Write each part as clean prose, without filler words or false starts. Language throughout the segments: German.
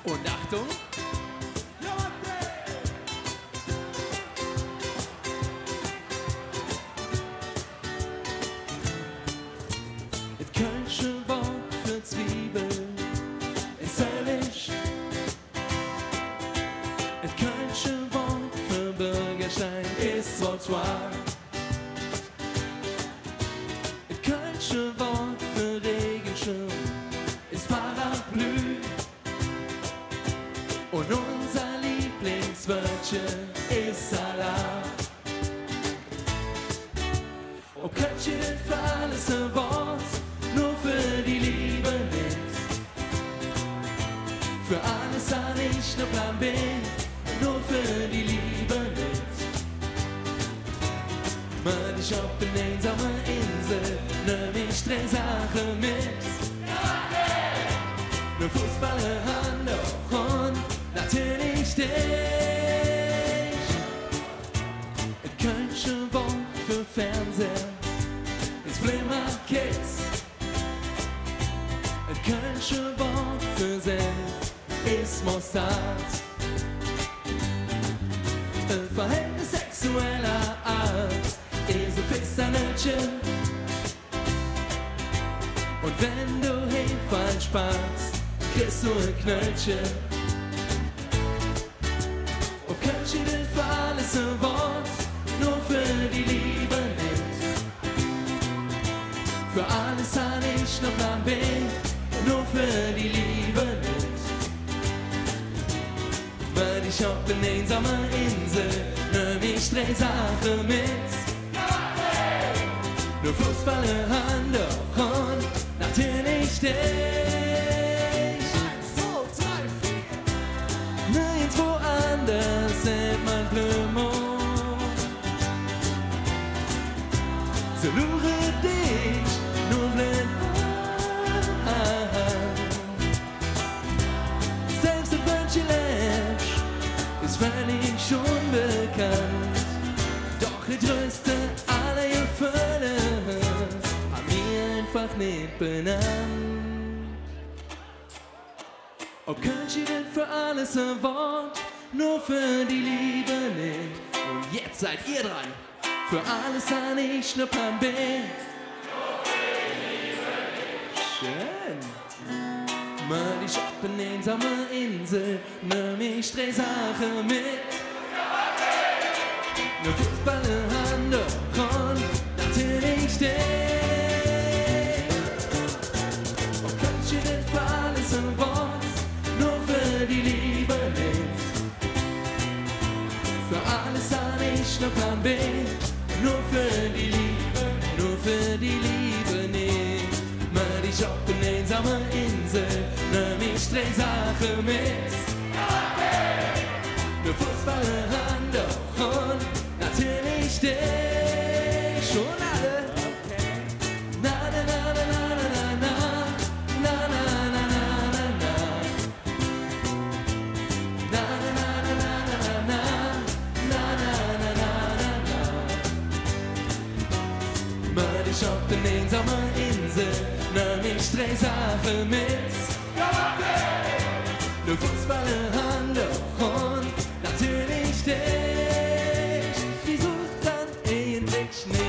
Und Achtung! Das kölsche Wort für Zwiebel ist höllisch. Das kölsche Wort für Bürgersteig ist Trottoir. Das kölsche Wort für Regenschirm ist Parapluie. Und unser Lieblingswörtchen ist Salat. Ob Kölsche denn für alles ein Wort, nur für die Liebe nicht. Für alles hab ich ne Plan B, nur für die Liebe nicht. Man, ich auf eine einsame Insel, nimm ich 3 Sachen mit. Ne Fußballer, Hand auch und natürlich dich. Ein kölsche Wort für Fernseher ist Flimmerkeks. Ein kölsche Wort für Senf ist Mustard. Ein Verhältnis sexueller Art ist ein Pisternötchen. Und wenn du Hefe sparst, kriegst du ein Knöllchen. Und Kölsche denn für alles ein Wort, nur für die Liebe nicht. Für alles hab ich noch Plan B, nur für die Liebe nicht. Weil ich auf eine einsame Insel, nimm ich 3 Sachen mit. Nur Fußballer, Hand auch und natürlich dich. 1, 2, 3, 4. Nirgendwo anders hält man Blumen. So lure dich nur blind an. Selbst ein Wörtchen ist völlig schon bekannt. Doch die größte aller Gefühle hab mir einfach nicht benannt. Ob Kölsche denn für alles ein Wort, nur für die Liebe nicht. Und jetzt seid ihr dran. Für alles hab ich ne Plan B. Schön. Mal ich auf eine einsame Insel, nimm ich 3 Sachen mit. Ne Fußballer, Hand und natürlich dich. Und Kölsche denn für alles ein Wort, nur für die Liebe nicht. Für alles hab ich ne Plan B, nur für die Liebe, nur für die Liebe nicht. Mal ich auf eine einsame Insel, nimm ich 3 Sachen mit. Ne Fußballer, Hand auch und natürlich dich. Schon alle. Na na na na na na na na na na na na. Na na na na na na na na na na. Mal ich auf eine einsame Insel, nimm ich 3 Sachen mit. Ne Fußballer, Hand auch und natürlich dich. Die sucht dann eigentlich nicht.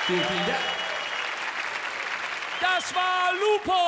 Vielen Dank. Das war Lupo!